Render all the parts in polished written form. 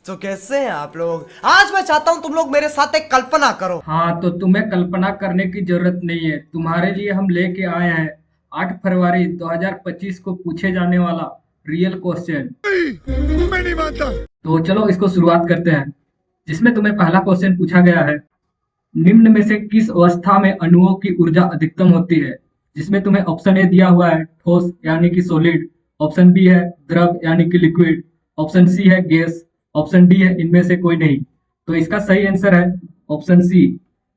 तो कैसे हैं आप लोग। आज मैं चाहता हूं तुम लोग मेरे साथ एक कल्पना करो। हाँ, तो तुम्हें कल्पना करने की जरूरत नहीं है। तुम्हारे लिए हम लेके आए हैं 8 फरवरी 2025 को पूछे जाने वाला रियल क्वेश्चन। मैं नहीं मानता। तो चलो इसको शुरुआत करते हैं, जिसमें तुम्हें पहला क्वेश्चन पूछा गया है। निम्न में से किस अवस्था में अणुओं की ऊर्जा अधिकतम होती है? जिसमें तुम्हें ऑप्शन ए दिया हुआ है ठोस यानी कि सॉलिड, ऑप्शन बी है द्रव यानी कि लिक्विड, ऑप्शन सी है गैस, ऑप्शन डी है इनमें से कोई नहीं। तो इसका सही आंसर है ऑप्शन सी,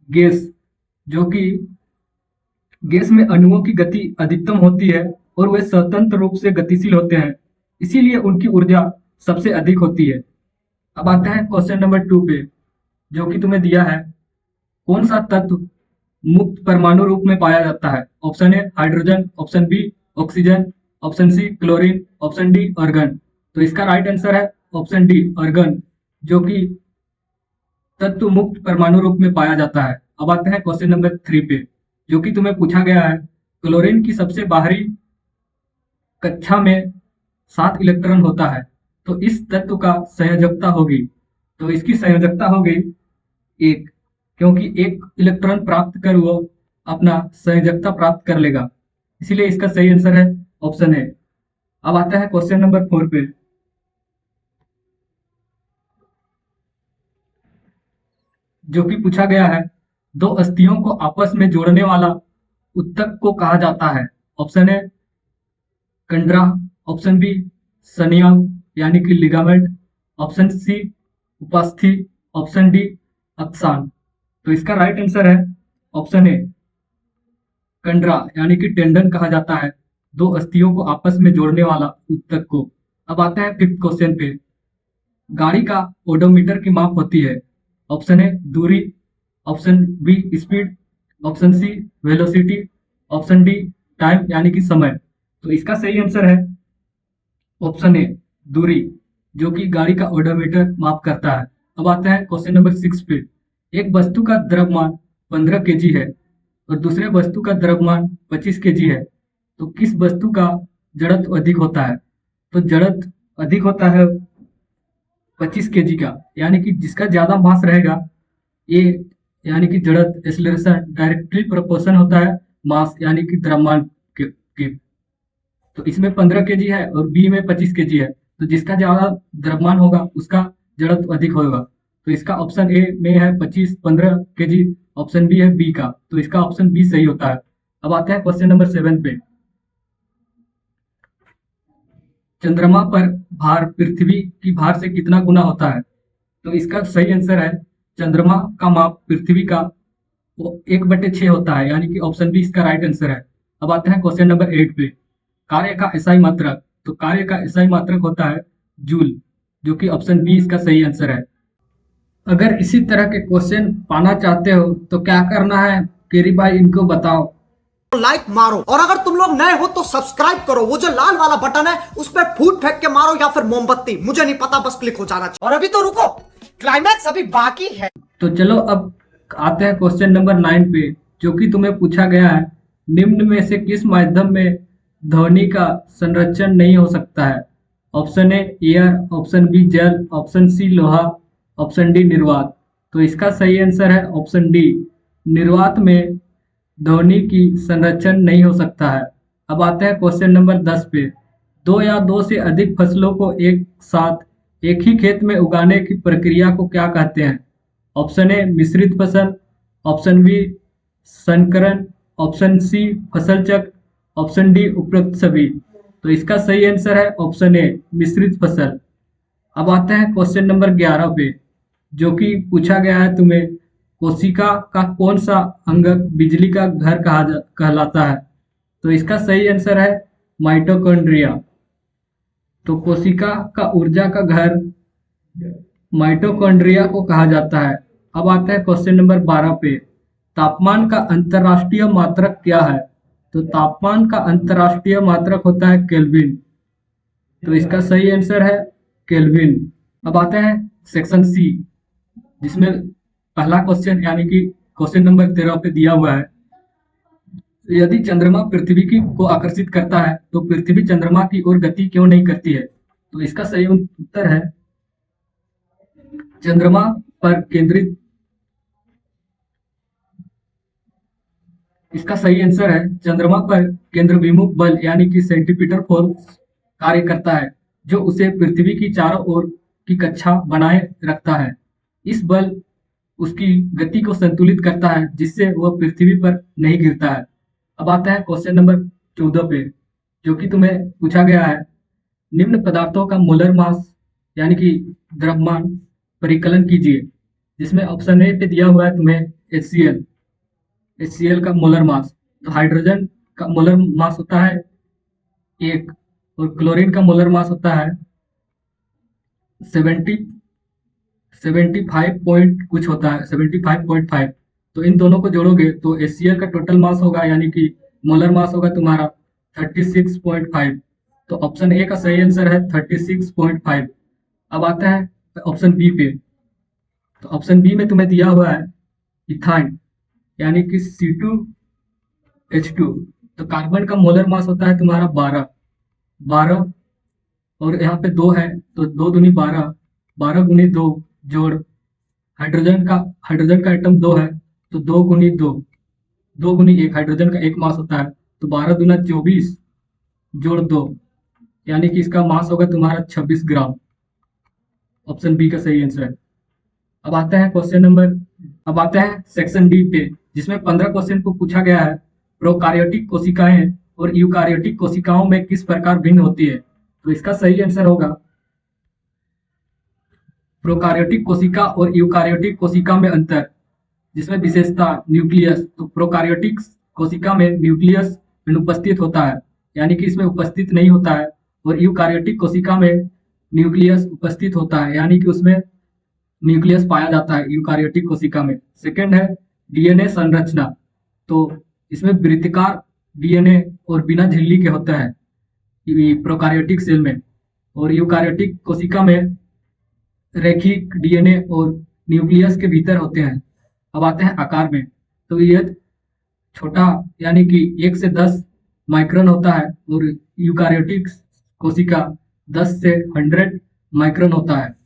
गैस। जो कि गैस में अणुओं की गति अधिकतम होती है और वे स्वतंत्र रूप से गतिशील होते हैं, इसीलिए उनकी ऊर्जा सबसे अधिक होती है। अब आते हैं क्वेश्चन नंबर 2 पे, जो कि तुम्हें दिया है। कौन सा तत्व मुक्त परमाणु रूप में पाया जाता है? Option A hydrogen, option B oxygen, option C chlorine, option D argon. तो इसका राइट आंसर है ऑप्शन डी आर्गन, जो कि तत्व मुक्त परमाणु रूप में पाया जाता है। अब आते हैं क्वेश्चन नंबर 3 पे, जो कि तुम्हें पूछा गया है। क्लोरीन की सबसे बाहरी कक्षा में 7 इलेक्ट्रॉन होता है, तो इस तत्व का संयोजकता होगी। तो इसकी संयोजकता होगी 1, क्योंकि 1 इलेक्ट्रॉन प्राप्त कर वो अपना संयोजकता प्राप्त कर लेगा, इसीलिए इसका सही आंसर है ऑप्शन ए। अब आता है क्वेश्चन नंबर 4 पे, जो कि पूछा गया है। दो अस्थियों को आपस में जोड़ने वाला उत्तक को कहा जाता है? ऑप्शन ए कंडरा, ऑप्शन बी सनियम यानी कि लिगामेंट, ऑप्शन सी उपास्थि, ऑप्शन डी अक्सान। तो इसका राइट आंसर है ऑप्शन ए कंडरा यानी कि टेंडन कहा जाता है दो अस्थियों को आपस में जोड़ने वाला उत्तक को। अब आता है 5th क्वेश्चन पे। गाड़ी का ओडोमीटर की माप होती है? ऑप्शन ए दूरी, option B speed, option C velocity, option D time यानी कि समय। तो इसका सही आंसर है ऑप्शन ए दूरी, जो कि गाड़ी का ओडोमीटर माप करता है। अब आता है क्वेश्चन नंबर 6 पे। एक वस्तु का द्रव्यमान 15 केजी है और दूसरे वस्तु का द्रव्यमान 25 केजी है, तो किस वस्तु का जड़त्व अधिक होता है? तो जड़त्व अधिक होता है 25 केजी का, यानी कि जिसका ज्यादा मास रहेगा ये, यानी कि जड़त्व एक्सीलरेशन डायरेक्टली प्रोपोर्शन होता है मास यानी कि द्रव्यमान के। तो इसमें 15 केजी है और बी में 25 केजी है, तो जिसका ज्यादा द्रव्यमान होगा उसका जड़त्व अधिक होगा। तो इसका ऑप्शन ए में है 15 केजी, ऑप्शन बी है बी का, तो इसका ऑप्शन बी सही होता है। अब आते हैं क्वेश्चन नंबर 7 पे। चंद्रमा पर भार पृथ्वी की भार से कितना गुना होता है? तो इसका सही आंसर है चंद्रमा का माप पृथ्वी का वो 1/6 होता है, यानी कि ऑप्शन बी इसका राइट आंसर है। अब आते हैं क्वेश्चन नंबर 8 पे। कार्य का एसआई मात्रक, तो कार्य का एसआई मात्रक होता है जूल, जो कि ऑप्शन बी इसका सही आंसर है। अगर इसी तरह के क्वेश्चन पाना चाहते हो तो क्या करना है केरी भाई, इनको बताओ। लाइक मारो, और अगर तुम लोग नए हो तो सब्सक्राइब करो। वो जो लाल वाला बटन है उस पर फूट फेंक के मारो या फिर मोमबत्ती, मुझे नहीं पता, बस क्लिक हो जाना चाहिए। और अभी तो रुको, क्लाइमैक्स अभी बाकी है। तो चलो अब आते हैं क्वेश्चन नंबर 9 पे, जो कि तुम्हें पूछा गया है। निम्न में से किस माध्यम में ध्वनि का संरक्षण नहीं हो सकता है? Option A air, option B जल, ऑप्शन सी लोहा, ऑप्शन डी निर्वात। तो इसका सही आंसर है ऑप्शन डी, निर्वात में ध्वनि की संरक्षण नहीं हो सकता है। अब आते हैं क्वेश्चन नंबर 10 पे। दो या दो से अधिक फसलों को एक साथ एक ही खेत में उगाने की प्रक्रिया को क्या कहते हैं? ऑप्शन ए मिश्रित फसल, ऑप्शन बी संकरण, ऑप्शन सी फसल चक्र, ऑप्शन डी उपरोक्त सभी। तो इसका सही आंसर है ऑप्शन ए मिश्रित फसल। अब आते हैं क्वेश्चन नंबर 11 पे, जो कि पूछा गया है तुम्हें। कोशिका का कौन सा अंगक बिजली का घर कहलाता है? तो इसका सही आंसर है माइटोकॉन्ड्रिया। तो कोशिका का ऊर्जा का घर माइटोकॉन्ड्रिया को कहा जाता है। अब आता है क्वेश्चन नंबर 12 पे। तापमान का अंतर्राष्ट्रीय मात्रक क्या है? तो तापमान का अंतर्राष्ट्रीय मात्रक होता है केल्विन। तो इसका सही आंसर है केल्विन। अब आते हैं सेक्शन सी, जिसमें पहला क्वेश्चन यानी कि क्वेश्चन नंबर 13 पे दिया हुआ है। यदि चंद्रमा पृथ्वी की को आकर्षित करता है तो पृथ्वी चंद्रमा की ओर गति क्यों नहीं करती है? तो इसका सही उत्तर है चंद्रमा पर केंद्रित, इसका सही आंसर है चंद्रमा पर केंद्रविमुख बल यानी कि सेंटीपीटल फोर्स कार्य करता है, जो उसे पृथ्वी की चारों ओर की कक्षा बनाए रखता है। इस बल उसकी गति को संतुलित करता है, जिससे वह पृथ्वी पर नहीं गिरता है। अब आता है क्वेश्चन नंबर 14 पे, जो कि तुम्हें पूछा गया है, निम्न पदार्थों का मोलर मास यानी कि द्रव्यमान परिकलन कीजिए, जिसमें ऑप्शन ए पे दिया हुआ है तुम्हें HCl का मोलर मास। तो हाइड्रोजन का मोलर मास होता है 1 और क्लोरीन का मोलर मास होता है 75 पॉइंट कुछ होता है, 75.5। तो इन दोनों को जोड़ोगे तो HCl का टोटल मास होगा यानी कि मोलर मास होगा तुम्हारा 36.5। तो ऑप्शन ए का सही आंसर है 36.5। अब आता है ऑप्शन बी पे। तो ऑप्शन बी में तुम्हें दिया हुआ है इथाइन यानी कि C2H2। तो कार्बन का मोलर मास होता है तुम्हारा 12 और यहाँ पे 2 है तो 2 दूनी 12 गुनी 2 जोड़ हाइड्रोजन का एटम 2 है तो 2 गुनी 2 गुनी 1 हाइड्रोजन का 1 मास होता है तो 12 दूना 24 जोड़ 2 यानी कि इसका मास होगा तुम्हारा 26 ग्राम। ऑप्शन बी का सही आंसर है। अब आता है सेक्शन डी पे, जिसमें 15 क्वेश्चन को पूछा गया है, प्रोकार्योटिक कोशिकाएं और यूकार्योटिक कोशिकाओं में किस प्रकार भिन्न होती है। तो इसका सही आंसर होगा प्रोकार्योटिक कोशिका और यूकार्योटिक कोशिका में अंतर, जिसमें विशेषता न्यूक्लियस। तो प्रोकार्योटिक कोशिका में न्यूक्लियस अनुपस्थित होता है यानी कि इसमें उपस्थित नहीं होता है, और यूकार्योटिक कोशिका में न्यूक्लियस उपस्थित होता है यानी कि उसमें न्यूक्लियस पाया जाता है यूकार्योटिक कोशिका में। सेकंड है डीएनए संरचना। तो इसमें वृत्ताकार डीएनए और बिना झिल्ली के होता है प्रोकार्योटिक सेल में, और यूकार्योटिक कोशिका में रैखिक डीएनए और न्यूक्लियस के भीतर होते हैं। अब आते हैं आकार में। तो यह छोटा यानी कि 1 से 10 माइक्रोन होता है और यूकार्योटिक कोशिका 10 से 100 माइक्रोन होता है।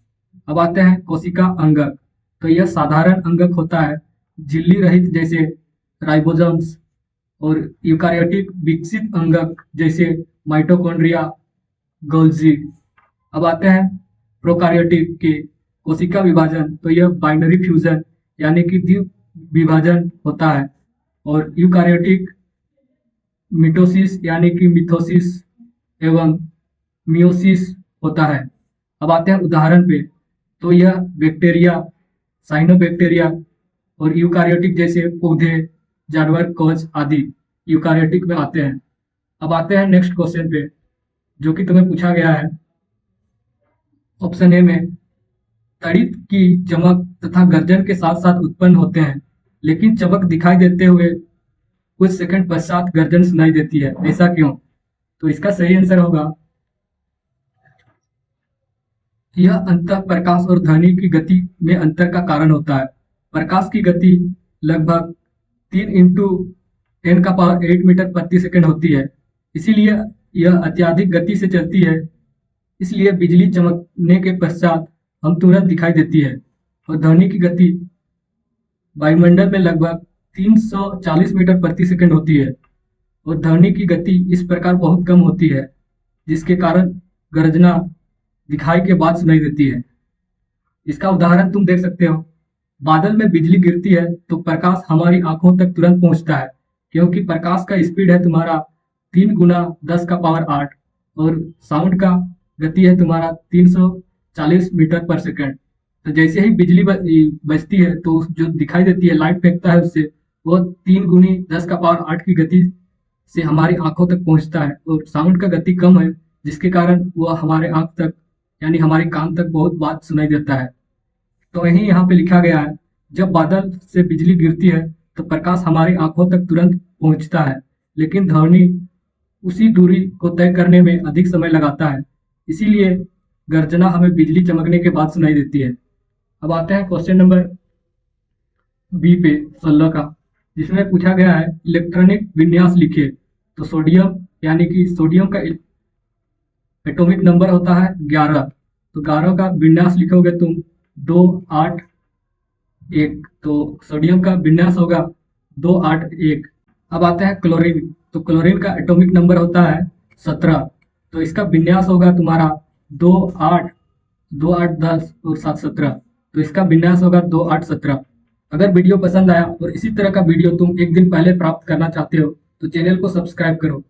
अब आते हैं कोशिका अंगक। तो यह साधारण अंगक होता है झिल्ली रहित जैसे राइबोसोम्स, और यूकार्योटिक विकसित अंगक जैसे माइटोकॉन्ड्रिया, गोल्जी। अब आते हैं प्रोकार्योटिक के कोशिका विभाजन। तो यह बाइनरी फ्यूजन यानी कि द्विविभाजन होता है, और यूकार्योटिक मिटोसिस यानी कि मिथोसिस एवं मियोसिस होता है। अब आते हैं उदाहरण पे। तो यह बैक्टीरिया, साइनोबैक्टीरिया और यूकार्योटिक जैसे पौधे, जानवर, कोश आदि यूकार्योटिक में आते हैं। अब आते हैं नेक्स्ट क्वेश्चन पे, जो कि तुम्हें पूछा गया है ऑप्शन ए में, तड़ित की चमक तथा गर्जन के साथ साथ उत्पन्न होते हैं, लेकिन चमक दिखाई देते हुए कुछ सेकंड पश्चात गर्जन सुनाई देती है, ऐसा क्यों। तो इसका सही आंसर होगा यह अंतः प्रकाश और ध्वनि की गति में अंतर का कारण होता है। प्रकाश की गति लगभग 3 × 10⁸ मीटर प्रति सेकंड होती है, इसीलिए यह अत्यधिक गति से चलती है, इसलिए बिजली चमकने के पश्चात हम तुरंत दिखाई देती है। और ध्वनि की गति वायुमंडल में लगभग 340 मीटर प्रति सेकंड होती है, और ध्वनि की गति इस प्रकार बहुत कम होती है, जिसके कारण गर्जना दिखाई के बाद सुनाई देती है। इसका उदाहरण तुम देख सकते हो। बादल में बिजली गिरती है तो प्रकाश हमारी आंखों तक तुरंत पहुंचता है, क्योंकि प्रकाश का स्पीड है तुम्हारा 3 × 10⁸ और साउंड का गति है तुम्हारा 340 मीटर पर सेकंड। तो जैसे ही बिजली बजती है तो जो दिखाई देती है, लाइट फेंकता है उससे, वो 3 × 10⁸ की गति से हमारी आंखों तक पहुंचता है, और साउंड का गति कम है, जिसके कारण वह हमारे आंख तक यानी हमारे कान तक बहुत बात सुनाई देता है। तो यही यहाँ पे लिखा गया है, जब बादल से बिजली गिरती है तो प्रकाश हमारी आंखों तक तुरंत पहुंचता है, लेकिन ध्वनि उसी दूरी को तय करने में अधिक समय लगाता है, इसीलिए गर्जना हमें बिजली चमकने के बाद सुनाई देती है। अब आते हैं क्वेश्चन नंबर बी पे 16 का, जिसमें पूछा गया है इलेक्ट्रॉनिक विन्यास लिखिए। तो सोडियम यानी कि सोडियम का एटॉमिक नंबर होता है 11। तो 11 का विन्यास लिखोगे तुम 281। तो सोडियम का विन्यास होगा 281। अब आते हैं क्लोरीन। तो क्लोरीन का एटॉमिक नंबर होता है 17। तो इसका विन्यास होगा तुम्हारा 28, 28 10 और 7 17। तो इसका विन्यास होगा 28 17। अगर वीडियो पसंद आया और इसी तरह का वीडियो तुम एक दिन पहले प्राप्त करना चाहते हो तो चैनल को सब्सक्राइब करो।